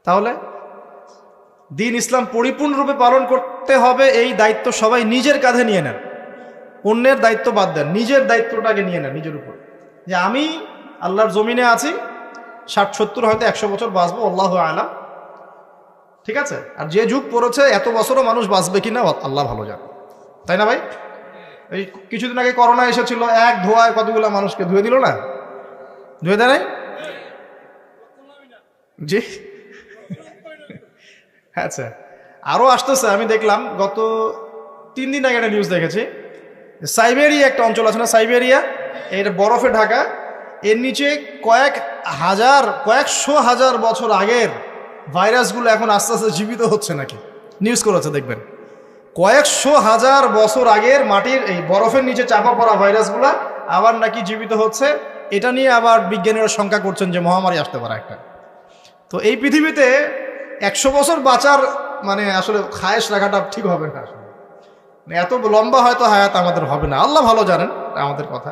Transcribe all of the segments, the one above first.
তাহলে দিন ইসলাম পরিপূর্ণরূপে পালন করতে হবে, এই দায়িত্ব সবাই নিজের কাঁধে নিয়ে নেন। অন্যের দায়িত্ব বাদ দেন, নিজের দায়িত্বটাকে নিয়ে নেন নিজের উপর, যে আমি আল্লাহর জমিনে আছি, 60-70 হয়তো 100 বছর বাঁচবো, আল্লাহু আলাম, ঠিক আছে। আর যে যুগ পড়েছে এত বছরও মানুষ বাঁচবে কিনা আল্লাহ ভালো জানে, তাই না ভাই? এই কিছুদিন আগে করোনা এসেছিল, এক ধোয়ায় কতগুলো মানুষকে ধুয়ে দিল না? ধুয়ে দেয় নাই? জি, আচ্ছা। আরও আসতেছে, আমি দেখলাম গত 3 দিন আগে একটা নিউজ দেখেছি, সাইবেরিয়া একটা অঞ্চল আছে না, সাইবেরিয়া, এটা বরফে ঢাকা, এর নিচে কয়েকশো হাজার বছর আগের ভাইরাসগুলো এখন আস্তে আস্তে জীবিত হচ্ছে নাকি, নিউজ করেছে দেখবেন। কয়েকশো হাজার বছর আগের মাটির এই বরফের নিচে চাপা পড়া ভাইরাসগুলো আবার নাকি জীবিত হচ্ছে। এটা নিয়ে আবার বিজ্ঞানীরা শঙ্কা করছেন যে মহামারী আসতে পারে একটা। তো এই পৃথিবীতে 100 বছর বাঁচার মানে আসলে খায়েশ রাখাটা ঠিক হবে না, আসলে এত লম্বা হয়তো হায়াত আমাদের হবে না, আল্লাহ ভালো জানেন আমাদের কথা।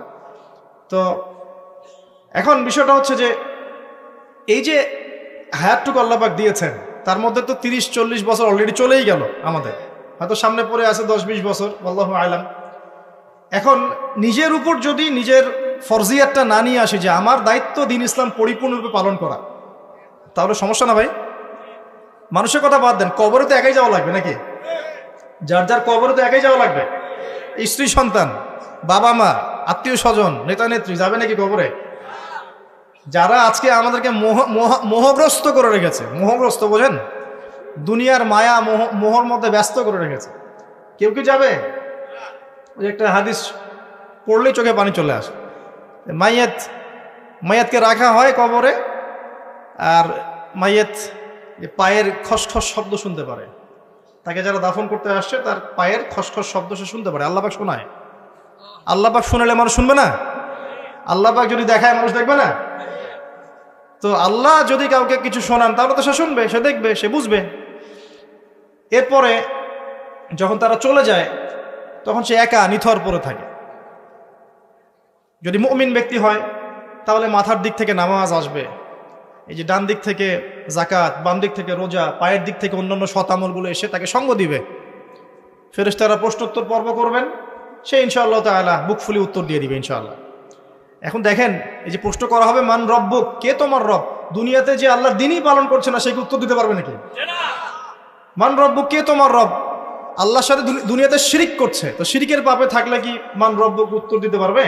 তো এখন বিষয়টা হচ্ছে যে এই যে হায়াতটুকু আল্লাহ পাক দিয়েছেন, তার মধ্যে তো 30-40 বছর অলরেডি চলেই গেল আমাদের, হয়তো সামনে পড়ে আছে 10-20 বছর, আল্লাহু আলাম। এখন নিজের উপর যদি নিজের ফরজিয়াতটা না নিয়ে আসি যে আমার দায়িত্ব দিন ইসলাম পরিপূর্ণরূপে পালন করা, তাহলে সমস্যা না ভাই? মানুষের কথা বাদ দেন, কবরে তো একাই যাওয়া লাগবে নাকি? যার যার কবরে তো একাই যাওয়া লাগবে। স্ত্রী সন্তান, বাবা মা, আত্মীয় স্বজন, নেতা নেত্রী যাবে নাকি কবরে? যারা আজকে আমাদেরকে মোহগ্রস্ত করে রেখেছে, মোহগ্রস্ত বোঝেন, দুনিয়ার মায়া মোহর মধ্যে ব্যস্ত করে রেখেছে, কেউ কি যাবে? ওই একটা হাদিস পড়লেই চোখে পানি চলে আসে, মাইয়াতকে রাখা হয় কবরে, আর মাইয়াত পায়ের খসখস শব্দ শুনতে পারে, তাকে যারা দাফন করতে আসছে তার পায়ের খসখস শব্দ সে শুনতে পারে। আল্লাহ পাক শোনায়। আল্লাহ পাক শোনালে মানুষ শুনবে না? আল্লাহ পাক যদি দেখায় মানুষ দেখবে না? তো আল্লাহ যদি কাউকে কিছু শোনান তাহলে তো সে শুনবে, সে দেখবে, সে বুঝবে। এরপরে যখন তারা চলে যায় তখন সে একা নিথর পড়ে থাকে। যদি মুমিন ব্যক্তি হয় তাহলে মাথার দিক থেকে নামাজ আসবে, এই যে ডান দিক থেকে যাকাত, বাম দিক থেকে রোজা, পায়ের দিক থেকে অন্যান্য সৎ আমলগুলো এসে তাকে সঙ্গ দিবে। ফেরেশতারা প্রশ্নোত্তর পর্ব করবেন, সে ইনশাআল্লাহ তাআলা বুক ফুলি উত্তর দিয়ে দিবে ইনশাআল্লাহ। এখন দেখেন, এই যে প্রশ্ন করা হবে মান রব্বুক, কে তোমার রব, দুনিয়াতে যে আল্লাহর দ্বীনই পালন করছে না সে কি উত্তর দিতে পারবে নাকি? মান রব্বুক, কে তোমার রব, আল্লাহর সাথে দুনিয়াতে শিরিক করছে, তো শিরিকের পাপে থাকলে কি মান রব্বুক উত্তর দিতে পারবে?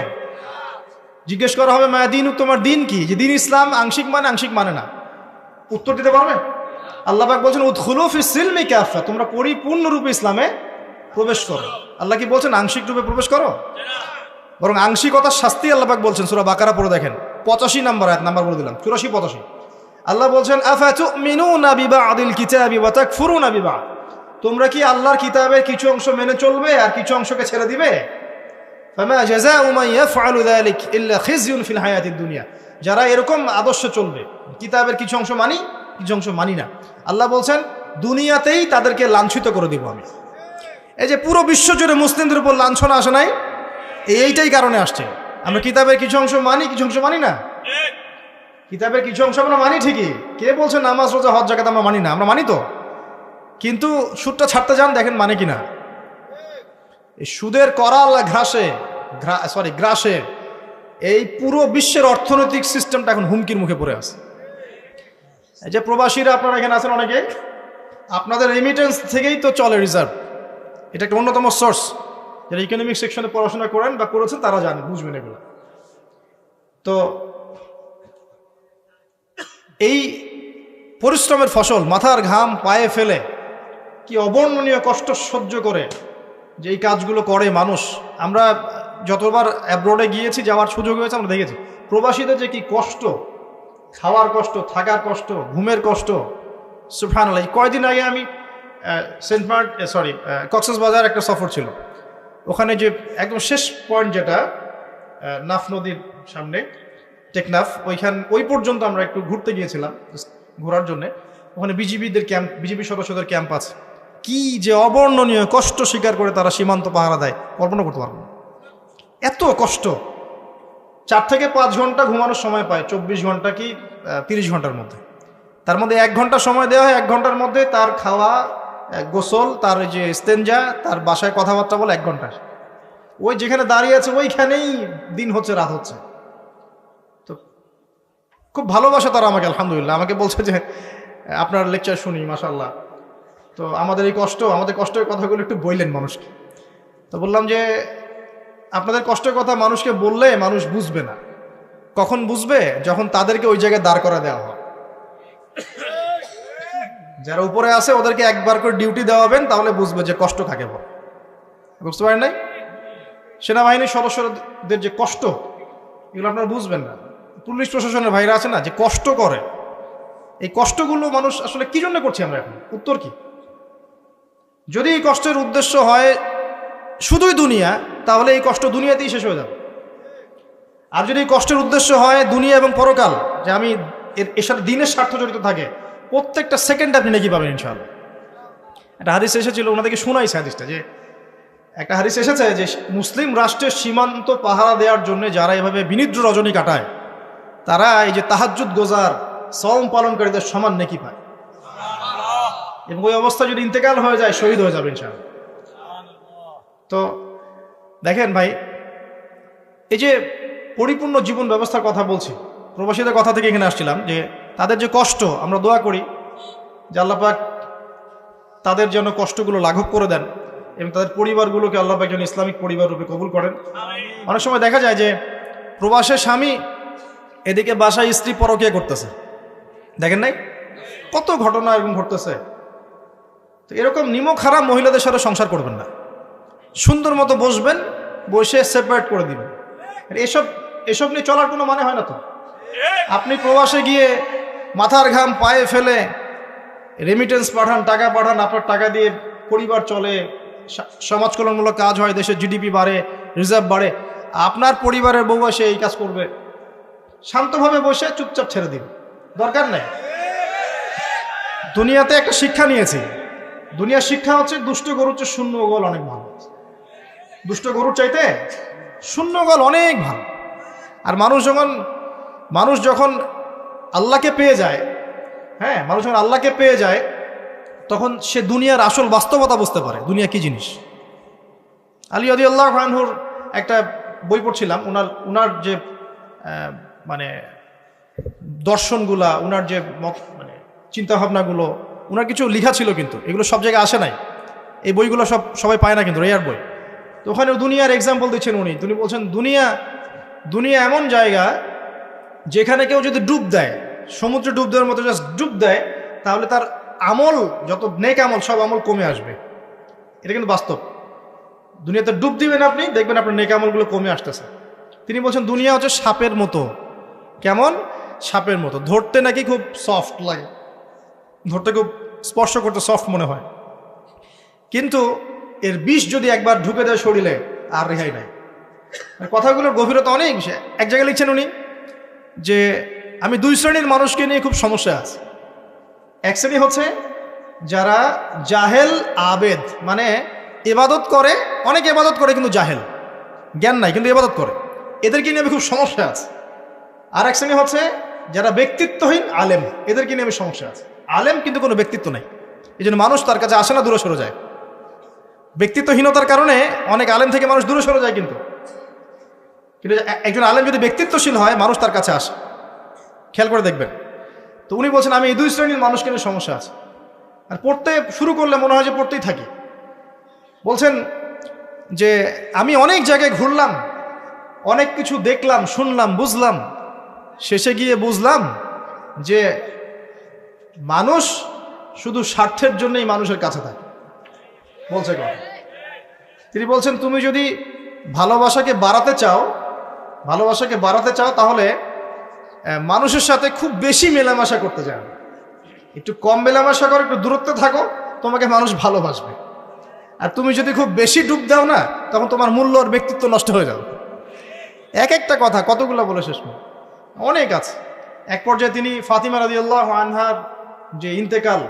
জিজ্ঞেস করা হবে মা দিন, তোমার দিন কি, যে দিন ইসলাম আংশিক মানে আংশিক মানে না, উত্তর দিতে পারবে? আল্লাহ পাক বলছেন উদখুলু ফিস সিলমি কাফা, তোমরা পরিপূর্ণ রূপে ইসলামে প্রবেশ করো। আল্লাহ কি বলছেন আংশিক রূপে প্রবেশ করো? বরং আংশিকতার শাস্তি আল্লাহ পাক বলছেন, সূরা বাকারা পড়ে দেখেন 85 নম্বর আয়াত, নাম্বার বলে দিলাম 84-85। আল্লাহ বলছেন আফাতুমিনুনা বিবাদিল কিতাবি ওয়া তাকফুরুনা বিবাদ, তোমরা কি আল্লাহর কিতাবের কিছু অংশ মেনে চলবে আর কিছু অংশকে ছেড়ে দিবে? ফামা জাযাউ মান ইয়াফআলু যালিক ইল্লা খিজয়ুন ফিল হায়াতিদ দুনিয়া, যারা এরকম আদর্শে চলবে, কিতাবের কিছু অংশ মানি কিছু অংশ মানি না, আল্লাহ বলছেন দুনিয়াতেই তাদেরকে লাঞ্ছিত করে দিব আমি। এই যে পুরো বিশ্ব জুড়ে মুসলিমদের উপর লাঞ্ছনা আসে নাই, এইটাই কারণে আসছে। আমরা কিতাবের কিছু অংশ মানি কিছু অংশ মানি না। কিতাবের কিছু অংশ আমরা মানি ঠিকই, কে বলছে নামাজ রোজা হজ জাকাত আমরা মানি না? আমরা মানি তো, কিন্তু সুদটা ছাড়তে যান, দেখেন মানে কিনা। এই সুদের করাল গ্রাসে এই পুরো বিশ্বের অর্থনৈতিক সিস্টেমটা এখন হুমকির মুখে পড়ে আছে। এই যে প্রবাসীরা আপনারা এখানে আছেন অনেকে, আপনাদের রেমিটেন্স থেকেই তো চলে রিজার্ভ, এটা একটা অন্যতম সোর্স। যারা ইকোনমিক সেকশনে পড়াশোনা করেন বা করেছেন তারা জানেন, বুঝবেন এগুলো। তো এই পরিশ্রমের ফসল, মাথার ঘাম পায়ে ফেলে কি অবর্ণনীয় কষ্ট সহ্য করে যে এই কাজগুলো করে মানুষ। আমরা যতবার অ্যাব্রোডে গিয়েছি, যাওয়ার সুযোগ হয়েছে, আমরা দেখেছি প্রবাসীদের যে কি কষ্ট, খাওয়ার কষ্ট, থাকার কষ্ট, ঘুমের কষ্ট। সুবহানাল্লাহ, কয়েকদিন আগে আমি কক্সবাজার একটা সফর ছিল, ওখানে যে একদম শেষ পয়েন্ট যেটা নাফ নদীর সামনে টেকনাফ, ওই পর্যন্ত আমরা একটু ঘুরতে গিয়েছিলাম, ঘোরার জন্যে। ওখানে বিজিবি সদস্যদের ক্যাম্প আছে। কি যে অবর্ণনীয় কষ্ট স্বীকার করে তারা সীমান্ত পাহারা দেয়, কল্পনা করতে পারবো না। এত কষ্ট, 4 থেকে 5 ঘন্টা ঘুমানোর সময় পায় 24 ঘন্টা কি 30 ঘন্টার মধ্যে। তার মধ্যে 1 ঘন্টা সময় দেওয়া হয়, 1 ঘন্টার মধ্যে তার খাওয়া, গোসল, তার যে ইস্তেঞ্জা, তার বাসায় কথাবার্তা বলে 1 ঘন্টা। ওই যেখানে দাঁড়িয়ে আছে ওইখানেই দিন হচ্ছে রাত হচ্ছে। তো খুব ভালোবাসে তারা আমাকে, আলহামদুলিল্লাহ। আমাকে বলছে যে আপনার লেকচার শুনি, মাশাআল্লাহ। তো আমাদের কষ্টের কথাগুলো একটু বললেন মানুষকে। তো বললাম যে আপনাদের কষ্টের কথা মানুষকে বললে মানুষ বুঝবে না। কখন বুঝবে? যখন তাদেরকে ওই জায়গায় দাঁড় করা দেওয়া হয়। যারা উপরে আছে ওদেরকে একবার করে ডিউটি দেওয়াবেন, তাহলে বুঝবে যে কষ্ট কাকে বলে। বুঝতে পারেন নাই? সেনাবাহিনীর সদস্যদের যে কষ্ট, এগুলো আপনারা বুঝবেন না। পুলিশ প্রশাসনের ভাইরা আছে না, যে কষ্ট করে, এই কষ্টগুলো মানুষ আসলে কি জন্য করছি আমরা এখন? উত্তর কি? যদি এই কষ্টের উদ্দেশ্য হয় শুধুই দুনিয়া, তাহলে এই কষ্ট দুনিয়াতেই শেষ হয়ে যাবে। আর যদি এই কষ্টের উদ্দেশ্য হয় দুনিয়া এবং পরকাল, যে আমি এর সাথে দিনের স্বার্থ জড়িত থাকে, প্রত্যেকটা সেকেন্ড আপনি নাকি পাবেন ইনশাআল্লাহ। একটা হাদিস এসেছিল, ওনাদেরকে শোনাইছে হাদিসটা, যে একটা হাদিস এসেছে যে মুসলিম রাষ্ট্রের সীমান্ত পাহারা দেওয়ার জন্য যারা এভাবে বিনিদ্র রজনী কাটায়, তারা এই যে তাহাজ্জুদ গোজার, সওম পালনকারীদের সমান নেকি পায়। এবং ওই অবস্থা যদি ইন্তেকাল হয়ে যায়, শহীদ হয়ে যাবে ইনশাআল্লাহ। তো দেখেন ভাই, এই যে পরিপূর্ণ জীবন ব্যবস্থার কথা বলছি, প্রবাসীদের কথা থেকে এখানে আসছিলাম, যে তাদের যে কষ্ট, আমরা দোয়া করি যে আল্লাহ পাক তাদের যেন কষ্টগুলো লাঘব করে দেন এবং তাদের পরিবারগুলোকে আল্লাহ পাক যেন ইসলামিক পরিবার রূপে কবুল করেন। অনেক সময় দেখা যায় যে প্রবাসের স্বামী এদিকে বাসায় স্ত্রী পরকীয়া করতেছে, দেখেন নাই? কত ঘটনা এরকম ঘটতেছে। তো এরকম নিমক হারাম মহিলাদের সাথে সংসার করবেন না। সুন্দর মতো বসবেন, বসে সেপারেট করে দিবেন। এসব নিয়ে চলার কোনো মানে হয় না তো। আপনি প্রবাসে গিয়ে মাথার ঘাম পায়ে ফেলে রেমিটেন্স পাঠান, টাকা পাঠান, আপনার টাকা দিয়ে পরিবার চলে, সমাজ কল্যাণমূলক কাজ হয়, দেশের জিডিপি বাড়ে, রিজার্ভ বাড়ে। আপনার পরিবারের বউ এসে এই কাজ করবে, শান্তভাবে বসে চুপচাপ ছেড়ে দিন, দরকার নেই। দুনিয়াতে একটা শিক্ষা নিয়েছি, দুনিয়ার শিক্ষা হচ্ছে দুষ্ট গরুর চেয়ে শূন্য গোল অনেক ভালো। দুষ্ট গরুর চাইতে শূন্য গোল অনেক ভালো। আর মানুষ যখন আল্লাহকে পেয়ে যায়, হ্যাঁ, মানুষ যখন আল্লাহকে পেয়ে যায়, তখন সে দুনিয়ার আসল বাস্তবতা বুঝতে পারে, দুনিয়া কি জিনিস। আলী রাদিয়াল্লাহু আনহুর একটা বই পড়ছিলাম, উনার যে মানে দর্শনগুলা, উনার যে মানে চিন্তাভাবনাগুলো, উনার কিছু লেখা ছিল, কিন্তু এগুলো সব জায়গায় আসে নাই। এই বইগুলো সবাই পায় না, কিন্তু রেয়ার বই। তো ওখানে দুনিয়ার এক্সাম্পল দিচ্ছেন উনি বলছেন দুনিয়া এমন জায়গা যেখানে কেউ যদি ডুব দেয়, সমুদ্রে ডুব দেওয়ার মতো জাস্ট ডুব দেয়, তাহলে তার আমল, যত নেক আমল, সব আমল কমে আসবে। এটা কিন্তু বাস্তব। দুনিয়াতে ডুব দিবেন আপনি, দেখবেন আপনার নেক আমলগুলো কমে আসতেছে। তিনি বলছেন দুনিয়া হচ্ছে সাপের মতো। কেমন? সাপের মতো। ধরতে নাকি খুব সফট লাগে, ধরতে খুব, স্পর্শ করতে সফট মনে হয়, কিন্তু এর বিষ যদি একবার ঢুকে দেয় শরীরে, আর রেহাই নাই। কথাগুলোর গভীরতা অনেক বেশি। এক জায়গায় লিখছেন উনি যে আমি 2 শ্রেণীর মানুষকে নিয়ে খুব সমস্যা আছে। এক শ্রেণী হচ্ছে যারা জাহেল আবেদ, মানে ইবাদত করে, অনেক ইবাদত করে কিন্তু জাহেল, জ্ঞান নাই কিন্তু ইবাদত করে, এদেরকে নিয়ে আমি খুব সমস্যা আছে। আর এক শ্রেণী হচ্ছে যারা ব্যক্তিত্বহীন আলেম, এদেরকে নিয়ে আমি সমস্যা আছে। আলেম কিন্তু কোনো ব্যক্তিত্ব নাই, এই জন্য মানুষ তার কাছে আসে না, দূরে সরে যায়। ব্যক্তিত্বহীনতার কারণে অনেক আলেম থেকে মানুষ দূরে সরে যায়, কিন্তু একজন আলেম যদি ব্যক্তিত্বশীল হয়, মানুষ তার কাছে আসে। খেয়াল করে দেখবেন। তো উনি বলছেন আমি এই 2 শ্রেণীর মানুষকে নিয়ে সমস্যা আছে। আর পড়তে শুরু করলে মনে হয় যে পড়তেই থাকি। বলছেন যে আমি অনেক জায়গায় ঘুরলাম, অনেক কিছু দেখলাম, শুনলাম, বুঝলাম, শেষে গিয়ে বুঝলাম যে মানুষ শুধু স্বার্থের জন্যই মানুষের কাছে থাকে। বলছে কথা। তিনি বলছেন তুমি যদি ভালোবাসাকে বাড়াতে চাও, তাহলে মানুষের সাথে খুব বেশি মেলামেশা করতে যাও, একটু কম মেলামেশা করো, একটু দূরত্বে থাকো, তোমাকে মানুষ ভালোবাসবে। আর তুমি যদি খুব বেশি ডুব দাও না, তখন তোমার মূল্য আর ব্যক্তিত্ব নষ্ট হয়ে যাবে। এক একটা কথা কতগুলো বলে শেষ নয়, অনেক আছে। এক পর্যায়ে তিনি ফাতিমা রাদিয়াল্লাহু আনহার যে ইন্তেকাল,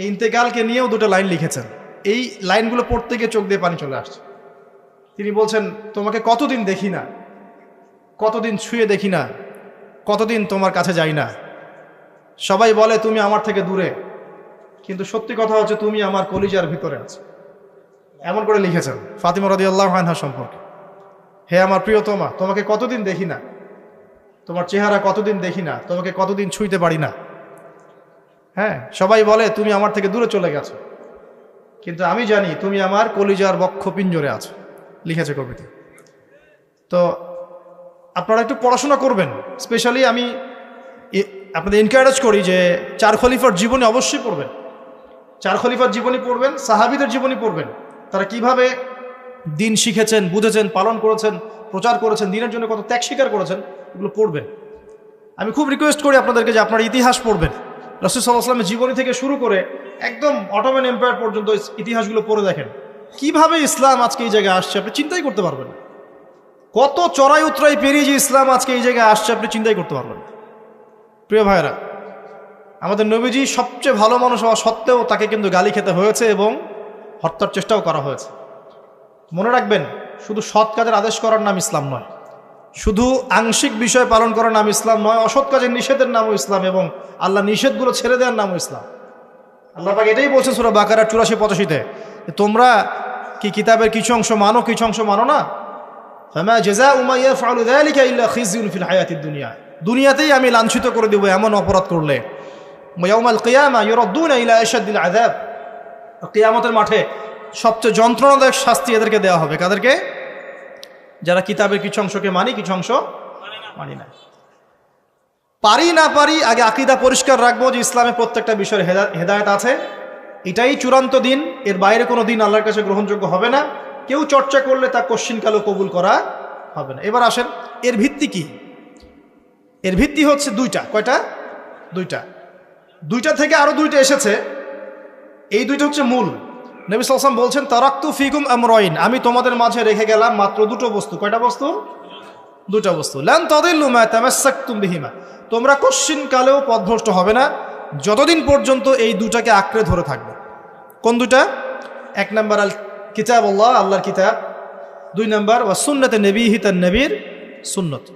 এই ইন্তেকালকে নিয়েও 2টা লাইন লিখেছেন। এই লাইনগুলো পড়তে গিয়ে চোখ দিয়ে পানি চলে আসছে। তিনি বলছেন তোমাকে কতদিন দেখি না, কতদিন ছুঁয়ে দেখি না, কতদিন তোমার কাছে যাই না, সবাই বলে তুমি আমার থেকে দূরে, কিন্তু সত্যি কথা হচ্ছে তুমি আমার কলিজার ভিতরে আছো। এমন করে লিখেছেন ফাতিমা রাদিয়াল্লাহু আনহা সম্পর্কে। হে আমার প্রিয়তমা, তোমাকে কতদিন দেখি না, তোমার চেহারা কতদিন দেখি না, তোমাকে কতদিন ছুঁইতে পারি না। হ্যাঁ, সবাই বলে তুমি আমার থেকে দূরে চলে গেছো, কিন্তু আমি জানি তুমি আমার কলিজার বক্ষ পিঞ্জরে আছো, লিখেছে কবিতা। তো আপনারা একটু পড়াশোনা করবেন। স্পেশালি আমি আপনাদের এনকারেজ করি যে 4 খলিফার জীবনী অবশ্যই পড়বেন। 4 খলিফার জীবনী পড়বেন, সাহাবীদের জীবনী পড়বেন, তারা কিভাবে দিন শিখেছেন, বুঝেছেন, পালন করেছেন, প্রচার করেছেন, দিনের জন্য কত ত্যাগ স্বীকার করেছেন, এগুলো পড়বেন। আমি খুব রিকোয়েস্ট করি আপনাদেরকে যে আপনারা ইতিহাস পড়বেন। রাসূল সাল্লাল্লাহু আলাইহি ওয়াসাল্লামের জীবনী থেকে শুরু করে একদম অটোমান এম্পায়ার পর্যন্ত ইতিহাসগুলো পড়ে দেখেন কিভাবে ইসলাম আজকে এই জায়গায় আসছে, আপনি চিন্তাই করতে পারবেন না। কত চড়াই উতরাই পেরিয়ে যে ইসলাম আজকে এই জায়গায় আসছে, আপনি চিন্তাই করতে পারবেন না। প্রিয় ভাইরা, আমাদের নবীজি সবচেয়ে ভালো মানুষ হওয়া সত্ত্বেও তাকে কিন্তু গালি খেতে হয়েছে এবং হত্যার চেষ্টাও করা হয়েছে। মনে রাখবেন, শুধু সৎ কাজের আদেশ করার নাম ইসলাম নয়, শুধু আংশিক বিষয় পালন করার নাম ইসলাম নয়, অসৎ কাজের নিষেধের নামও ইসলাম, এবং আল্লাহ নিষেধগুলো ছেড়ে দেওয়ার নামও ইসলাম। আল্লাহ পাক এটাই বলছেন সূরা বাকারা 84-85-তে, তোমরা কি কিতাবের কিছু অংশ মানো, কিছু অংশ মানো না। ফামা জাযাউ মা ইয়াফআলু যালিকা ইল্লা খিzyun ফিল হায়াতিদ দুনিয়া, দুনিয়াতেই আমি লাঞ্ছিত করে দেব এমন অপরাধ করলে। ইয়াউমাল কিয়ামা ইউরাদ্দুনা ইলা আশাদ্দিল আযাব, কিয়ামতের মাঠে সবচেয়ে যন্ত্রণাদায়ক শাস্তি এদেরকে দেওয়া হবে। কাদেরকে? যারা কিতাবের কিছু অংশকে মানি, কিছু অংশ মানি না। পারি না পারি, আগে আকীদা পরিষ্কার রাখবো যে ইসলামে প্রত্যেকটা বিষয়ের হেদায়েত আছে, এটাই চূড়ান্ত দিন, এর বাইরে কোনো দিন আল্লাহর কাছে গ্রহণযোগ্য হবে না। কেউ চর্চা করলে তা কোশ্চিনকালও কবুল করা হবে না। এবার আসেন, এর ভিত্তি কি? এর ভিত্তি হচ্ছে দুইটা। কয়টা? দুইটা। দুইটা থেকে আরো দুইটা এসেছে, এই দুইটা হচ্ছে মূল। নবী সাল্লাল্লাহু আলাইহি ওয়াসাল্লাম বলছেন তারাকতু ফিকুম আমরাইন, আমি তোমাদের মাঝে রেখে গেলাম মাত্র দুটো বস্তু। কয়টা বস্তু? দুটো বস্তু। লান তাদিল্লু মা তামাসসাকতুম বিহিমা, তোমরা কোশ্চিনকালেও পথভ্রষ্ট হবে না যতদিন পর্যন্ত এই দুটাকে আঁকড়ে ধরে থাকবে। কোন দুটা? এক নাম্বার আল কিতাবুল্লাহ, আল্লাহর কিতাব। 2 নাম্বার ওয়া সুন্নাতে নবীহি, তার নবীর সুন্নত।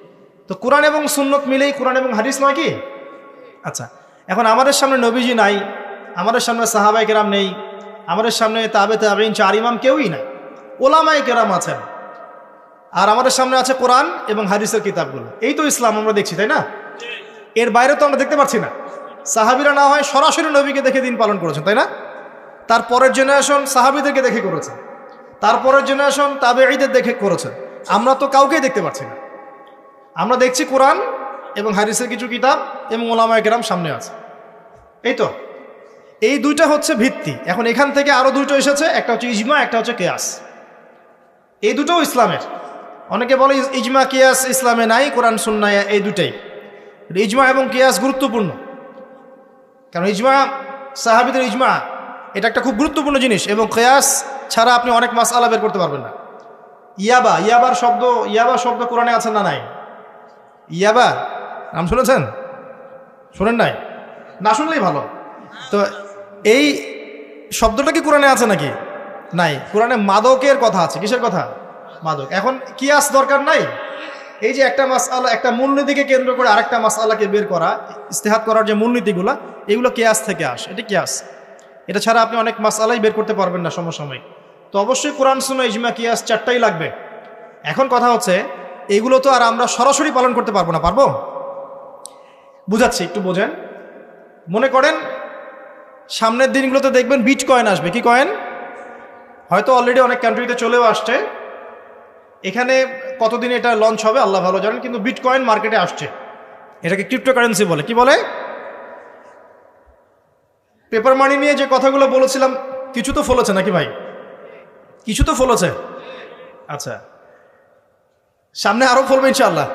তো কোরআন এবং সুন্নত মিলেই কোরআন এবং হাদিস নয় কি? আচ্ছা, এখন আমাদের সামনে নবীজি নাই, আমাদের সামনে সাহাবায়ে কেরাম নেই, আমাদের সামনে তাবে তাবেঈন 4 ইমাম কেউই নাই, ওলামায়ে কেরাম আছেন, আর আমাদের সামনে আছে কোরআন এবং হাদিসের কিতাবগুলো। এই তো ইসলাম আমরা দেখছি, তাই না? এর বাইরে তো আমরা দেখতে পাচ্ছি না। সাহাবীরা না হয় সরাসরি নবীকে দেখে দিন পালন করেছেন, তাই না? তারপরের জেনারেশন সাহাবীদেরকে দেখে করেছে, তারপরের জেনারেশন তাবেঈদের দেখে করেছে। আমরা তো কাউকেই দেখতে পাচ্ছি না। আমরা দেখছি কোরআন এবং হাদিসের কিছু কিতাব এবং ওলামায়ে কেরাম সামনে আছে। এই তো, এই দুইটা হচ্ছে ভিত্তি। এখন এখান থেকে আরো দুটো এসেছে, একটা হচ্ছে ইজমা, একটা হচ্ছে কিয়াস। এই দুটোও ইসলামের। অনেকে বলে ইজমা কিয়াস ইসলামে নাই, কোরআন সুন্নাহ এই দুটাই। ইজমা এবং কিয়াস গুরুত্বপূর্ণ, কারণ ইজমা, সাহাবীদের ইজমা, এটা একটা খুব গুরুত্বপূর্ণ জিনিস, এবং কিয়াস ছাড়া আপনি অনেক মাসআলা বের করতে পারবেন না। ইয়াবার শব্দ কোরআনে আছে না নাই? ইয়াবা নাম শুনেছেন? শোনেন নাই? না শুনলেই ভালো। তো এই শব্দটা কি কোরআনে আছে নাকি? নাই। কোরআনে মাদকের কথা আছে। কিসের কথা? মাদক। এখন কিয়াস দরকার নাই। এই যে একটা মাসআলা, একটা মূলনীতিকে কেন্দ্র করে আরেকটা মাসআলাকে বের করা, ইস্তেহাদ করার যে মূলনীতিগুলো, এগুলো কিয়াস থেকে আসে। এটা কিয়াস। এটা ছাড়া আপনি অনেক মাসআলাই বের করতে পারবেন না সমসাময়িক। তো অবশ্যই কোরআন সুন্নাহ ইজমা কিয়াস 4টাই লাগবে। এখন কথা হচ্ছে, এগুলো তো আর আমরা সরাসরি পালন করতে পারবো না। পারবো? বুঝাচ্ছি, একটু বোঝেন। মনে করেন সামনের দিনগুলোতে দেখবেন বিটকয়েন আসবে। কি কয়েন? হয়তো অলরেডি অনেক কান্ট্রিতে চলেও আসছে। এখানে কতদিন এটা লঞ্চ হবে আল্লাহ ভালো জানেন, কিন্তু বিটকয়েন মার্কেটে আসছে। এটাকে ক্রিপ্টোকারেন্সি বলে। কি বলে? পেপার মানি নিয়ে যে কথাগুলো বলেছিলাম, কিছু তো ফলেছে নাকি ভাই? কিছু তো ফলেছে। আচ্ছা, সামনে আরো ফলবে ইনশাআল্লাহ।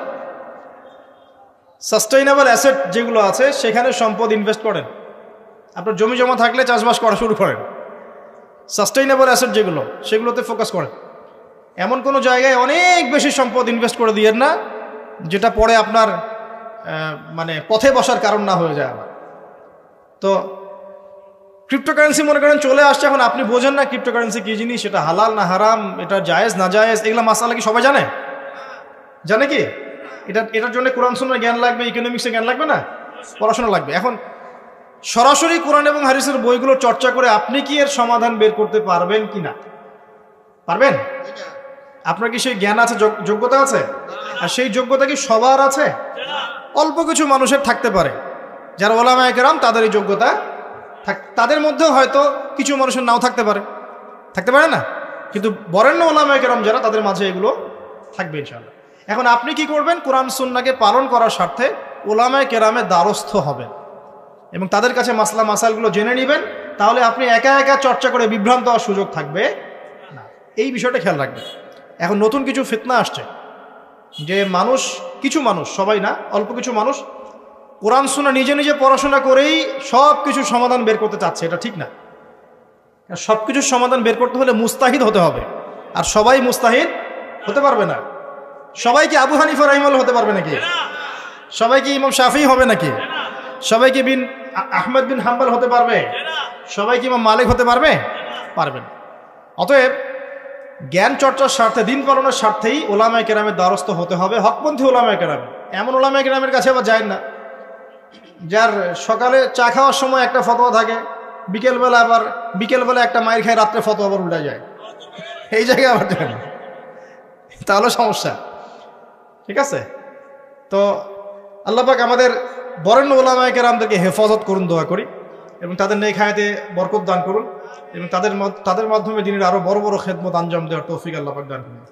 সাস্টেইনেবল অ্যাসেট যেগুলো আছে, সেখানে সম্পদ ইনভেস্ট করেন। আপনার জমি জমা থাকলে চাষবাস করা শুরু করেন। সাস্টেইনেবল অ্যাসেট যেগুলো, সেগুলোতে ফোকাস করেন। এমন কোনো জায়গায় অনেক বেশি সম্পদ ইনভেস্ট করে দিয়েন না যেটা পরে আপনার মানে পথে বসার কারণ না হয়ে যায় আবার। তো ক্রিপ্টোকারেন্সি মনে করেন চলে আসছে, এখন আপনি বোঝেন না ক্রিপ্টোকারেন্সি কি জিনিস, সেটা হালাল না হারাম, এটা জায়েজ না জায়েজ, এগুলো মাসালা কি সবাই জানে? জানে কি? এটার জন্য কোরআন সুন্নাহর জ্ঞান লাগবে, ইকোনমিক্সের জ্ঞান লাগবে না? পড়াশোনা লাগবে। এখন সরাসরি কোরআন এবং হাদিসের বইগুলো চর্চা করে আপনি কি এর সমাধান বের করতে পারবেন কি না? পারবেন? আপনার কি সেই জ্ঞান আছে, যোগ্যতা আছে? আর সেই যোগ্যতা কি সবার আছে? অল্প কিছু মানুষের থাকতে পারে, যারা ওলামায়ে কেরাম তাদের এই যোগ্যতা, তাদের মধ্যেও হয়তো কিছু মানুষের নাও থাকতে পারে না, কিন্তু বরেণ্য ওলামায়ে কেরাম যারা, তাদের মাঝে এগুলো থাকবে ইনশাআল্লাহ। এখন আপনি কি করবেন? কোরআন সুন্নাহকে পালন করার স্বার্থে ওলামায়ে কেরামের দ্বারস্থ হবেন এবং তাদের কাছে মাসলা মাসাইলগুলো জেনে নেবেন। তাহলে আপনি একা একা চর্চা করে বিভ্রান্ত হওয়ার সুযোগ থাকবে না। এই বিষয়টা খেয়াল রাখবেন। এখন নতুন কিছু ফিতনা আসছে যে কিছু মানুষ, সবাই না, অল্প কিছু মানুষ কোরআন সুন্নাহ নিজে নিজে পড়াশোনা করেই সব কিছুর সমাধান বের করতে চাচ্ছে। এটা ঠিক না। সব কিছুর সমাধান বের করতে হলে মুস্তাহিদ হতে হবে, আর সবাই মুস্তাহিদ হতে পারবে না। সবাই কি আবু হানিফা রাহিমাহুল্লাহ হতে পারবে নাকি? সবাই কি ইমাম শাফিঈ হবে নাকি? সবাই কি আহমদ বিন হাম্বল হতে পারবে? সবাই কি ইমাম মালিক হতে পারবে? পারবে না। অতএব জ্ঞান চর্চার স্বার্থে, দিন পালনের স্বার্থেই ওলামায়ে কেরামের দ্বারস্থ হতে হবে, হকপন্থী ওলামায়ে কেরাম। এমন ওলামায়ে কেরামের কাছে আবার যায় না যার সকালে চা খাওয়ার সময় একটা ফতোয়া থাকে, বিকেলবেলা একটা মায়ের খায়, রাত্রে ফতোয়া আবার উল্টা যায়। এই জায়গায় আবার যায় না, তাহলে সমস্যা। ঠিক আছে? তো আল্লাহ পাক আমাদের বরেণ্য ওলামায়ে কেরামদেরকে হেফাজত করুন, দোয়া করি, এবং তাদের নেক হায়াতে বরকত দান করুন, এবং তাদের মাধ্যমে দিনের আরো বড় বড় খেদমত আঞ্জাম দেওয়ার তৌফিক আল্লাহ পাক দান করুন।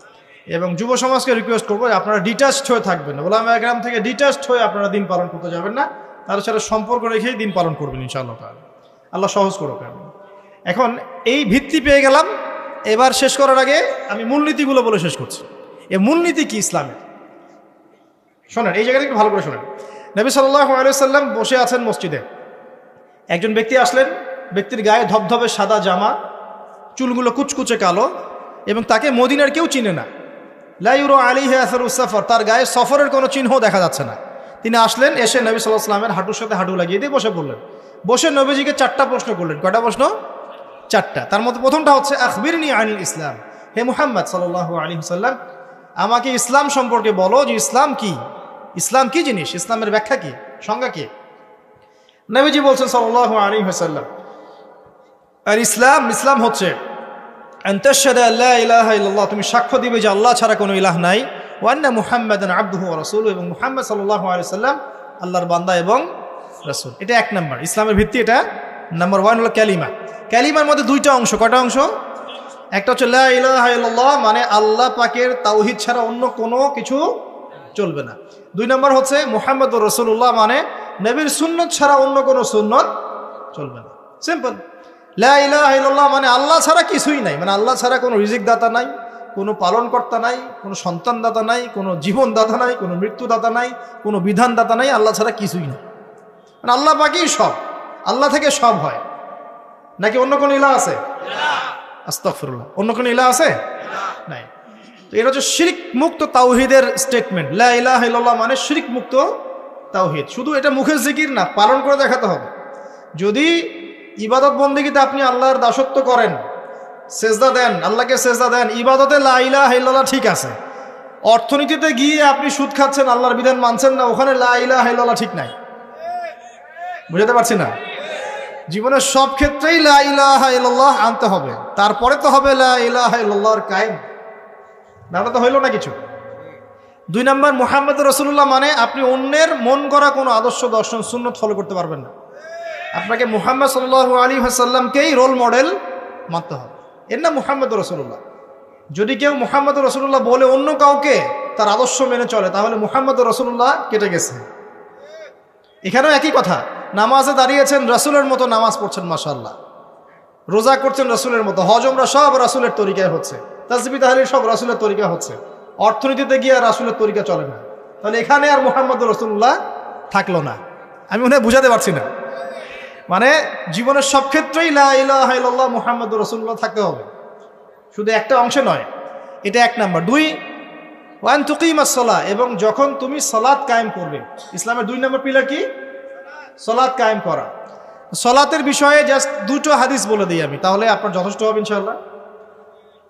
এবং যুব সমাজকে রিকোয়েস্ট করবো, আপনারা ডিটাচড হয়ে থাকবেন, ওলামায়ে কেরাম থেকে ডিটাচড হয়ে আপনারা দিন পালন করতে যাবেন না, তাদের সাথে সম্পর্ক রেখেই দিন পালন করবেন ইনশাআল্লাহ তাআলা। আল্লাহ সহজ করুক। এখন এই ভিত্তি পেয়ে গেলাম, এবার শেষ করার আগে আমি মূলনীতিগুলো বলে শেষ করছি। এই মূলনীতি কি ইসলামের? শোনেন, এই জায়গাটা একটু ভালো করে শোনেন। নবী সাল্লাল্লাহু আলাইহি ওয়াসাল্লাম বসে আছেন মসজিদে, একজন ব্যক্তি আসলেন, ব্যক্তির গায়ে ধবধবে সাদা জামা, চুলগুলো কুচকুচে কালো, এবং তাকে মদিনার কেউ চিনে না। লা ইউরা আলাইহি আসারুস সাফর, তার গায়ে সফরের কোনো চিহ্ন দেখা যাচ্ছে না। তিনি আসলেন, এসে নবী সাল্লাল্লাহু আলাইহি ওয়াসাল্লামের হাঁটুর সাথে হাঁটু লাগিয়ে দিয়ে বসে পড়লেন। বসে নবীজিকে 4টা প্রশ্ন করলেন। কয়টা প্রশ্ন? 4টা। তার মধ্যে প্রথমটা হচ্ছে আখবিরনি আনিল ইসলাম, হে মুহাম্মদ সাল্লাল্লাহু আলাইহি ওয়াসাল্লাম, আমাকে ইসলাম সম্পর্কে বলো, যে ইসলাম কি, ইসলাম কি জিনিস, ইসলামের ব্যাখ্যা কি, সংজ্ঞা কি? নবীজি বলছেন সাল্লাল্লাহু আলাইহি ওয়াসাল্লাম, আর ইসলাম হচ্ছে আন তাশহাদা লা ইলাহা ইল্লাল্লাহ, তুমি সাক্ষ্য দিবে যে আল্লাহ ছাড়া কোনো ইলাহ নাই, ওয়া আন্না মুহাম্মাদান আবদুহু ওয়া রাসূলুহু, এবং মুহাম্মদ সাল্লাল্লাহু আলাইহি ওয়াসাল্লাম আল্লাহর বান্দা এবং রাসূল। এটা 1 নাম্বার, ইসলামের ভিত্তি। এটা নাম্বার 1 হলো কালিমা। কালিমার মধ্যে 2টা অংশ। কয়টা অংশ? একটা হচ্ছে লা ইলাহা ইল্লাল্লাহ, মানে আল্লাহ পাকের তাওহীদ ছাড়া অন্য কোনো কিছু চলবে না। 2 নাম্বার হচ্ছে মুহাম্মদুর রাসূলুল্লাহ, মানে নবীর সুন্নাত ছাড়া অন্য কোনো সুন্নাত চলবে না। সিম্পল। লা ইলাহা ইল্লাল্লাহ মানে আল্লাহ ছাড়া কিছুই নাই, মানে আল্লাহ ছাড়া কোনো রিজিক দাতা নাই, কোনো পালনকর্তা নাই, কোনো সন্তান দাতা নাই, কোনো জীবন দাতা নাই, কোনো মৃত্যু দাতা নাই, কোনো বিধান দাতা নাই, আল্লাহ ছাড়া কিছুই নাই। মানে আল্লাহ পাকেই সব, আল্লাহ থেকে সব হয়। নাকি অন্য কোনো ইলাহ আছে? আস্তাগফিরুল্লাহ, অন্য কোনো ইলাহ আছে? নাই। তো এটা হচ্ছে শিরক মুক্ত তাওহীদের স্টেটমেন্ট। লা ইলাহা ইল্লাল্লাহ মানে শিরক মুক্ত তাওহীদ। শুধু এটা মুখের জিকির না, পালন করে দেখাতে হবে। যদি ইবাদত বন্দেগীতে আপনি আল্লাহর দাসত্ব করেন, সেজদা দেন, আল্লাহকে সেজদা দেন, ইবাদতে লা ইলাহা ইল্লাল্লাহ ঠিক আছে, অর্থনীতিতে গিয়ে আপনি সুদ খাচ্ছেন, আল্লাহর বিধান মানছেন না, ওখানে লা ইলাহা ইল্লাল্লাহ ঠিক নাই। বুঝতে পারছি না? জীবনের সব ক্ষেত্রেই লা ইলাহা ইল্লাল্লাহ আনতে হবে, তারপরে তো হবে লা ইলাহা ইল্লাল্লাহর কায়েম। নাহলে তো হইল না কিছু। 2 নাম্বার, মুহাম্মদুর রাসূলুল্লাহ মানে আপনি অন্যের মন করা কোনো আদর্শ, দর্শন, সুন্নাত ফলো করতে পারবেন না। আপনাকে মুহাম্মদ সাল্লাল্লাহু আলাইহি ওয়াসাল্লামকেই রোল মডেল মানতে হবে। এর নাম মুহাম্মদুর রাসূলুল্লাহ। যদি কেউ মুহাম্মদুর রাসূলুল্লাহ বলে অন্য কাউকে তার আদর্শ মেনে চলে, তাহলে মুহাম্মদুর রাসূলুল্লাহ কেটে গেছে। এখানেও একই কথা, নামাজে দাঁড়িয়েছেন, রাসূলের মতো নামাজ পড়ছেন, মাশাআল্লাহ, রোজা করছেন রাসূলের মতো, হজ উমরা সব রাসূলের তরিকায় হচ্ছে, তাসবিহ তাহলিল সব রাসূলের তরিকা হচ্ছে, অর্থনীতিতে গিয়ে রাসূলের তরিকা চলে না, তাহলে এখানে আর মুহাম্মদুর রাসূলুল্লাহ থাকলো না। আমি মনে হয় বুঝাতে পারছি না। মানে জীবনের সব ক্ষেত্রেই লা ইলাহা ইল্লাল্লাহ মুহাম্মদুর রাসূলুল্লাহ থাকতে হবে, শুধু একটা অংশে নয়। এটা 1 নাম্বার। 2, ওয়া আন তুকিমাস সালাহ, এবং যখন তুমি সালাত কায়েম করবে। ইসলামের 2 নম্বর পিলার কি? সালাত কায়েম করা। সালাতের বিষয়ে জাস্ট 2টো হাদিস বলে দিই আমি, তাহলে আপনার যথেষ্ট হবে ইনশাআল্লাহ।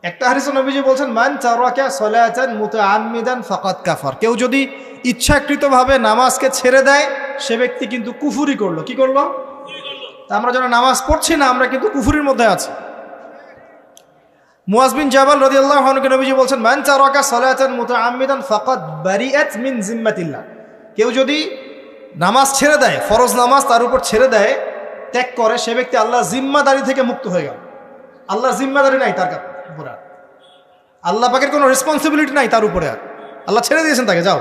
একটা হাদিসে নবীজি বলছেন, মান তারাকা সালাতান মুতাআম্মিদান ফাকাদ কাফার, কেউ যদি ইচ্ছাকৃতভাবে নামাজকে ছেড়ে দেয়, সে ব্যক্তি কিন্তু কুফরি করলো। কি করলো? আমরা যারা নামাজ পড়ছি না আমরা কিন্তু কুফুরির মধ্যে আছি। মুয়াজ বিন জাবাল রাদিয়াল্লাহু আনহু নবীজি বলছেন, মান তারাকা সালাতান মুতাআম্মিদান ফাকাদ বারিআত মিন জিম্মাতিল্লাহ। কেউ যদি নামাজ ছেড়ে দেয়, ফরজ নামাজ তার উপর ছেড়ে দেয়, ত্যাগ করে, সে ব্যক্তি আল্লাহর জিম্মাদারি থেকে মুক্ত হয়ে গেল। আল্লাহর জিম্মাদারি নাই তার উপরে, আল্লাহ পাকের কোনো রেসপন্সিবিলিটি নাই তার উপরে, আর আল্লাহ ছেড়ে দিয়েছেন তাকে, যাও।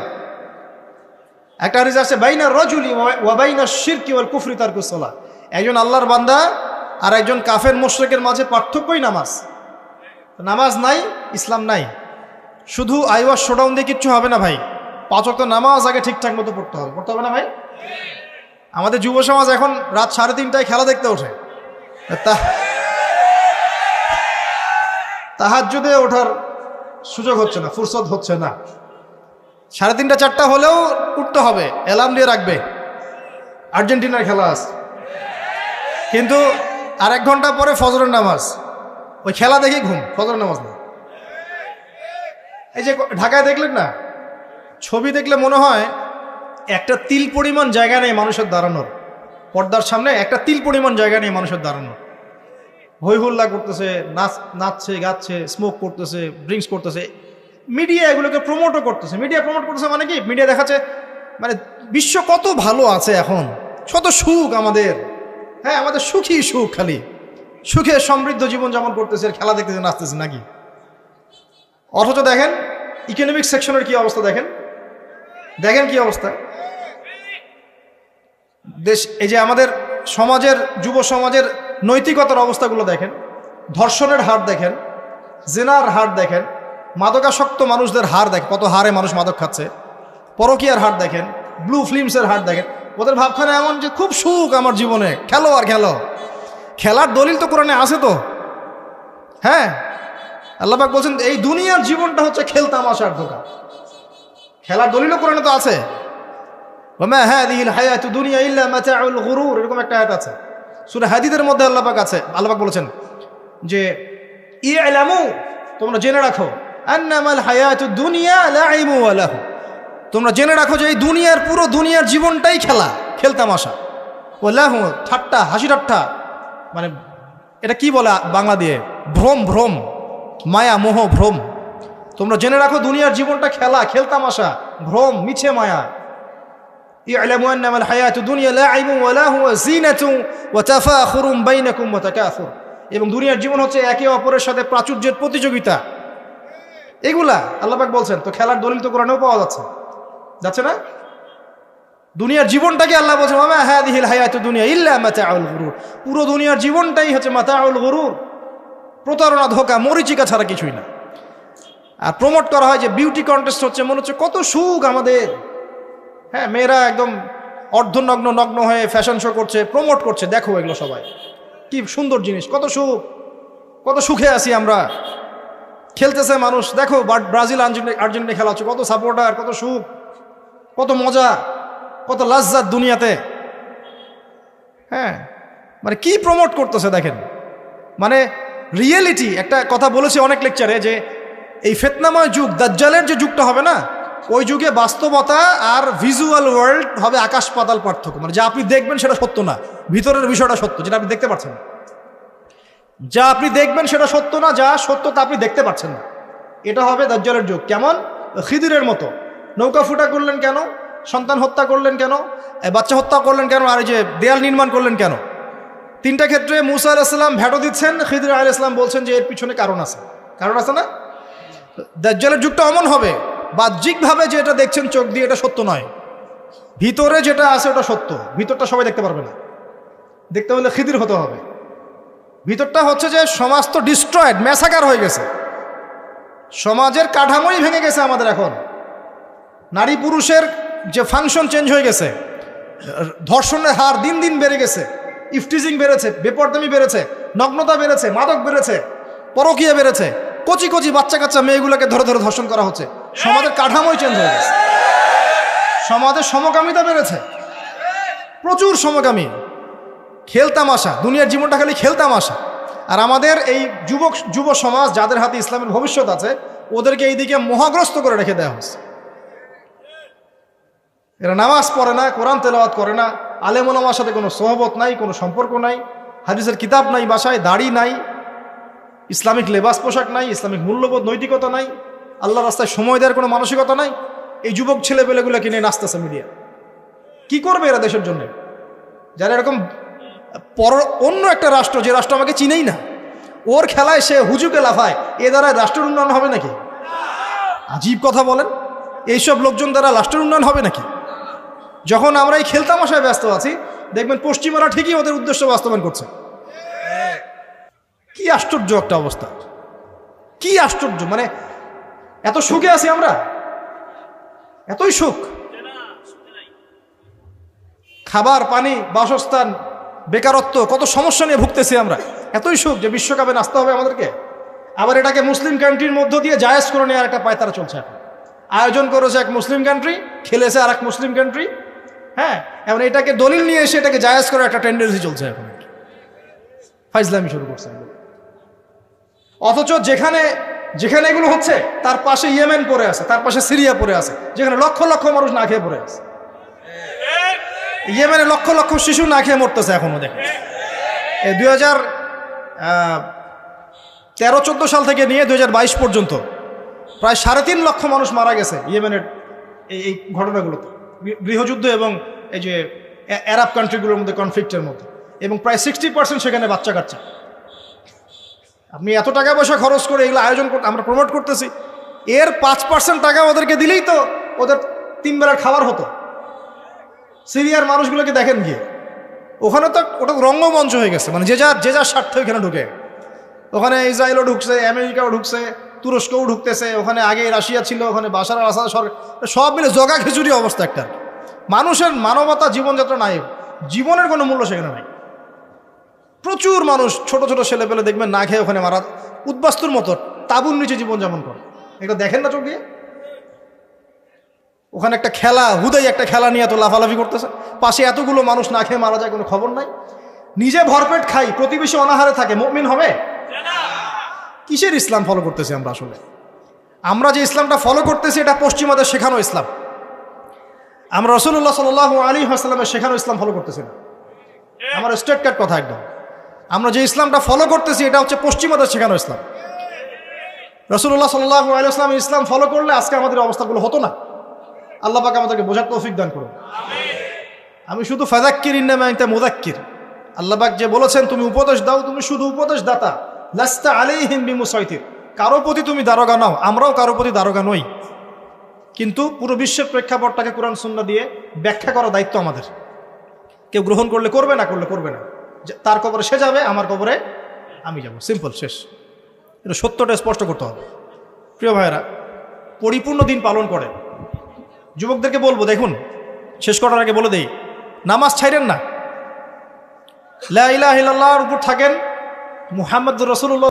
একটা হাদিস আছে, বাইনা রাজুলি ওয়া বাইনা শিরকি ওয়াল কুফরি তারকুস সালাহ। একজন আল্লাহর বান্দা আর একজন কাফের মুশরিকের মাঝে পার্থক্যই নামাজ। নামাজ নাই, ইসলাম নাই। শুধু আইওয়াশ শোডাউন দিয়ে কিচ্ছু হবে না ভাই। 5 ওয়াক্ত নামাজ আগে ঠিকঠাক মতো পড়তে হবে না ভাই? আমাদের যুব সমাজ এখন রাত 3:30টায় খেলা দেখতে ওঠে, তাহাজ্জুদে ওঠার সুযোগ হচ্ছে না, ফুরসত হচ্ছে না। 3:30 4টা হলেও উঠতে হবে, অ্যালার্ম দিয়ে রাখবে, আর্জেন্টিনার খেলা আছে। কিন্তু আর 1 ঘন্টা পরে ফজরের নামাজ, ওই খেলা দেখি ঘুম, ফজরের নামাজ না। এই যে ঢাকায় দেখলেন না, ছবি দেখলে মনে হয় একটা তিল পরিমাণ জায়গা নেই মানুষের দাঁড়ানোর, পর্দার সামনে একটা তিল পরিমাণ জায়গা নেই মানুষের দাঁড়ানোর। হই হুল্লা করতেছে, নাচছে, গাচ্ছে, স্মোক করতেছে, ড্রিঙ্কস করতেছে। মিডিয়া এগুলোকে প্রমোটও করতেছে। মিডিয়া প্রমোট করতেছে মানে কি? মিডিয়া দেখাচ্ছে মানে বিশ্ব কত ভালো আছে এখন, কত সুখ আমাদের। হ্যাঁ, আমাদের সুখী সুখ, খালি সুখে সমৃদ্ধ জীবন যেমন করতেছে, খেলা দেখতেছে, নাচতেছে নাকি। অথচ দেখেন ইকোনমিক সেকশনের কি অবস্থা, দেখেন কি অবস্থা দেশ। এই যে আমাদের সমাজের, যুব সমাজের নৈতিকতার অবস্থাগুলো দেখেন, ধর্ষণের হার দেখেন, জেনার হার দেখেন, মাদকাসক্ত মানুষদের হার দেখেন, কত হারে মানুষ মাদক খাচ্ছে, পরকীয়ার হার দেখেন, ব্লু ফিল্মসের হার দেখেন। ওদের ভাবখানে এমন যে খুব সুখ আমার জীবনে, খেলো আর খেলো। খেলার দলিল তো কোরআনে আছে তো। হ্যাঁ, আল্লাহ পাক বলছেন এই দুনিয়ার জীবনটা হচ্ছে খেল তামাশার ধোঁকা। খেলার দলিলও কোরআনে তো আছে। ওমা হাযিহিল হায়াতুদ দুনিয়া ইল্লা মাতাউল গুরুর, এরকম একটা আয়াত আছে সূরা হাদীদের মধ্যে। আল্লাহ পাক বলেছেন যে ই'লামু, তোমরা জেনে রাখো, আন্নামাল হায়াতুদ দুনিয়া লাইবু ওয়া লাহু, তোমরা জেনে রাখো যে এই দুনিয়ার, পুরো দুনিয়ার জীবনটাই খেল তামাশা। ওয়া লাহু, ঠাট্টা, হাসি ঠাট্টা, মানে এটা কি বলে বাংলা দিয়ে, ভ্রম, মায়া, মোহ, ভ্রম। তোমরা জেনে রাখো দুনিয়ার জীবনটা খেল তামাশা, ভ্রম, মিছে মায়া। ই'লামু আন্নামাল হায়াতুদ দুনিয়া লাইবু ওয়া লাহু ওয়া যিনাতু ওয়া তাফাখুরুম বাইনাকুম ওয়া তাকাসুর, এবং দুনিয়ার জীবন হচ্ছে একে অপরের সাথে প্রাচুর্যের প্রতিযোগিতা। এগুলা আল্লাহ পাক বলছেন। তো খেলার দলিল তো কোরআনেও পাওয়া যাচ্ছে না? দুনিয়ার জীবনটাকে আল্লাহ বলছেন ওমা হাযিহিল হায়াতুদ দুনিয়া ইল্লা মাতাউল গুরুর, পুরো দুনিয়ার জীবনটাই হচ্ছে মাতাউল গুরুর, প্রতারণা, ধোঁকা, মরিচিকা ছাড়া কিছুই না। আর প্রমোট করা হয় যে বিউটি কন্টেস্ট হচ্ছে, মনে হচ্ছে কত সুখ আমাদের। হ্যাঁ, মেয়েরা একদম নগ্ন হয়ে ফ্যাশন শো করছে, প্রমোট করছে, দেখো এগুলো সবাই কি সুন্দর জিনিস, কত সুখ, কত সুখে আছি আমরা। খেলতেছে মানুষ, দেখো ব্রাজিল আর্জেন্টিনা খেলা হচ্ছে, কত সাপোর্টার, কত সুখ, কত মজা, কত লাজ্জাত দুনিয়াতে। হ্যাঁ, মানে কি প্রমোট করতেছে দেখেন। মানে রিয়েলিটি, একটা কথা বলেছি অনেক লেকচারে যে এই ফিতনাময় যুগ, দাজ্জালের যে যুগটা হবে না, ওই যুগে বাস্তবতা আর ভিজুয়াল ওয়ার্ল্ড হবে আকাশ পাতাল পার্থক্য। মানে যা আপনি দেখবেন সেটা সত্য না, ভিতরের বিষয়টা সত্য, যেটা আপনি দেখতে পাচ্ছেন না। যা আপনি দেখবেন সেটা সত্য না, যা সত্য তা আপনি দেখতে পাচ্ছেন না। এটা হবে দাজ্জালের যুগ। কেমন? খিদিরের মতো। নৌকা ফুটা করলেন কেন? সন্তান হত্যা করলেন কেন? বাচ্চা হত্যা করলেন কেন? আর এই যে দেয়াল নির্মাণ করলেন কেন? 3টা ক্ষেত্রে মুসা আলাইহিস সালাম ভেটো দিচ্ছেন, খিদির আলাইহিস সালাম বলছেন যে এর পিছনে কারণ আছে না? দাজ্জালের যুগটা এমন হবে, বাহ্যিকভাবে যেটা দেখছেন চোখ দিয়ে এটা সত্য নয়, ভিতরে যেটা আছে ওটা সত্য। ভিতরটা সবাই দেখতে পারবে না, দেখতে হলে খিদির হতে হবে। ভিতরটা হচ্ছে যে সমাজ তো ডিস্ট্রয়েড, ম্যাসাকার হয়ে গেছে, সমাজের কাঠামোই ভেঙে গেছে আমাদের। এখন নারী পুরুষের যে ফাংশন চেঞ্জ হয়ে গেছে, ধর্ষণের হার দিন দিন বেড়ে গেছে, ইফটিজিং বেড়েছে, বেপরদামি বেড়েছে, নগ্নতা বেড়েছে, মাদক বেড়েছে, পরকীয়া বেড়েছে, কচি কচি বাচ্চা কাচ্চা মেয়েগুলোকে ধরে ধরে ধর্ষণ করা হচ্ছে। সমাজের কাঠামোই চেঞ্জ হয়ে গেছে, সমাজের সমকামিতা বেড়েছে, প্রচুর সমকামী, খেলতামাশা, দুনিয়ার জীবনটা খালি খেলতামাশা। আর আমাদের এই যুব সমাজ যাদের হাতে ইসলামের ভবিষ্যৎ আছে, ওদেরকে এইদিকে মোহাগ্রস্ত করে রেখে দেওয়া হচ্ছে। এরা নামাজ পড়ে না, কোরআন তেলাওয়াত করে না, আলেম ওলামার সাথে কোনো সোহবত নাই, কোনো সম্পর্ক নাই, হাদিসের কিতাব নাই বাসায়, দাড়ি নাই, ইসলামিক লেবাস পোশাক নাই, ইসলামিক মূল্যবোধ নৈতিকতা নাই, আল্লাহ রাস্তায় সময় দেওয়ার কোনো মানসিকতা নাই। এই যুবক ছেলেপেলেগুলো কিনে নাচতেছে মিডিয়া। কি করবে এরা দেশের জন্য? যারা এরকম অন্য একটা রাষ্ট্র, যে রাষ্ট্র আমাকে চিনেই না, ওর খেলায় সে হুজুকে লাফায়, এ দ্বারা রাষ্ট্রের উন্নয়ন হবে নাকি? আজীব কথা বলেন, এইসব লোকজন দ্বারা রাষ্ট্রের উন্নয়ন হবে নাকি? যখন আমরা এই খেলতামাশায় ব্যস্ত আছি, দেখবেন পশ্চিমারা ঠিকই ওদের উদ্দেশ্য বাস্তবায়ন করছে। কি আশ্চর্য একটা অবস্থা, কি আশ্চর্য! মানে এত সুখে আছি আমরা, এতই সুখ, খাবার, পানি, বাসস্থান, বেকারত্ব, কত সমস্যা নিয়ে ভুগতেছি আমরা, এতই সুখ যে বিশ্বকাপে নাচতে হবে আমাদেরকে। আবার এটাকে মুসলিম কান্ট্রির মধ্য দিয়ে জায়েজ করে নেওয়ার একটা পায়তারা চলছে এখন। আয়োজন করেছে এক মুসলিম কান্ট্রি, খেলেছে আর এক মুসলিম কান্ট্রি। হ্যাঁ, এখন এটাকে দলিল নিয়ে এসে এটাকে জায়েজ করার একটা টেন্ডেন্সি চলছে এখন, ফাইজলামি শুরু করছে। অথচ যেখানে যেখানে এগুলো হচ্ছে তার পাশে ইয়েমেন পড়ে আছে, তার পাশে সিরিয়া পড়ে আছে, যেখানে লক্ষ লক্ষ মানুষ না খেয়ে পড়ে আছে। ইয়েমেনে লক্ষ লক্ষ শিশু না খেয়ে মরতেছে এখনো। দেখেন, এই 2013-14 সাল থেকে নিয়ে 2022 পর্যন্ত প্রায় 3.5 লক্ষ মানুষ মারা গেছে ইয়েমেনের এই ঘটনাগুলোতে, গৃহযুদ্ধ এবং এই যে আরব কান্ট্রিগুলোর মধ্যে কনফ্লিক্টের মধ্যে, এবং প্রায় 60% সেখানে বাচ্চা কাচ্চা। আপনি এত টাকা পয়সা খরচ করে এগুলো আয়োজন করতে, আমরা প্রমোট করতেছি, এর 5% টাকা ওদেরকে দিলেই তো ওদের 3 বেলার খাবার হতো। সিরিয়ার মানুষগুলোকে দেখেন গিয়ে, ওখানে তো ওটা রঙ্গমঞ্চ হয়ে গেছে, মানে যে যার স্বার্থ এখানে ঢুকে। ওখানে ইসরায়েলও ঢুকছে, আমেরিকাও ঢুকছে, তুরস্কও ঢুকতেছে, ওখানে আগে রাশিয়া ছিল, ওখানে বাশার আল আসাদ সরকার, সব মিলে জগা খিচুড়ি অবস্থা একটা। মানুষের মানবতা, জীবনযাত্রা নাই, জীবনের কোনো মূল্য সেখানে নাই। প্রচুর মানুষ, ছোট ছোট ছেলেপেলে দেখবেন না খেয়ে ওখানে মারা, উদ্বাস্তুর মতো তাঁবুর নিচে জীবনযাপন করে। এটা দেখেন না চোখ দিয়ে? ওখানে একটা খেলা, হুদাই একটা খেলা নিয়ে এত লাফালাফি করতেছে, পাশে এতগুলো মানুষ না খেয়ে মারা যায়, কোনো খবর নাই। নিজে ভরপেট খাই, প্রতিবেশী অনাহারে থাকে, মুমিন হবে? কিসের ইসলাম ফলো করতেছি আমরা আসলে? আমরা যে ইসলামটা ফলো করতেছি এটা পশ্চিমাদের শেখানো ইসলাম। আমরা রাসূলুল্লাহ সাল্লাল্লাহু আলাইহি ওয়াসাল্লামের শেখানো ইসলাম ফলো করতেছি না। আমার স্ট্রেট কাট কথা একদম। আমরা যে ইসলামটা ফলো করতেছি এটা হচ্ছে পশ্চিমাদের শেখানো ইসলাম। রাসূলুল্লাহ সাল্লাল্লাহু আলাইহি ওয়াসাল্লাম ইসলাম ফলো করলে আজকে আমাদের অবস্থাগুলো হতো না। আল্লাহ পাক আমাদেরকে বোঝার তৌফিক দান করুন। আমি শুধু ফাযাক্কির ইন্নামা আনতা মুযাক্কির, আল্লাহ পাক যে বলেছেন তুমি উপদেশ দাও, তুমি শুধু উপদেশ দাতা, লাস্তা আলাইহিম বিমুসাইতির, কারো প্রতি তুমি দারোগা নাও, আমরাও কারো প্রতি দারোগা নই। কিন্তু পুরো বিশ্বের প্রেক্ষাপটটাকে কোরআন সুন্নাহ দিয়ে ব্যাখ্যা করার দায়িত্ব আমাদের। কেউ গ্রহণ করলে করবে, না করলে করবে না। তার কবরে সে যাবে, আমার কবরে আমি যাব, সিম্পল, শেষ। এটা সত্যটা স্পষ্ট করতে হবে। প্রিয় ভাইয়েরা, পরিপূর্ণ দিন পালন করে যুবকদেরকে বলবো, দেখুন শেষ করার আগে বলে দেই, নামাজ ছাইরেন না, লা ইলাহা ইল্লাল্লাহর উপর থাকেন, মুহাম্মদুর রাসূলুল্লাহ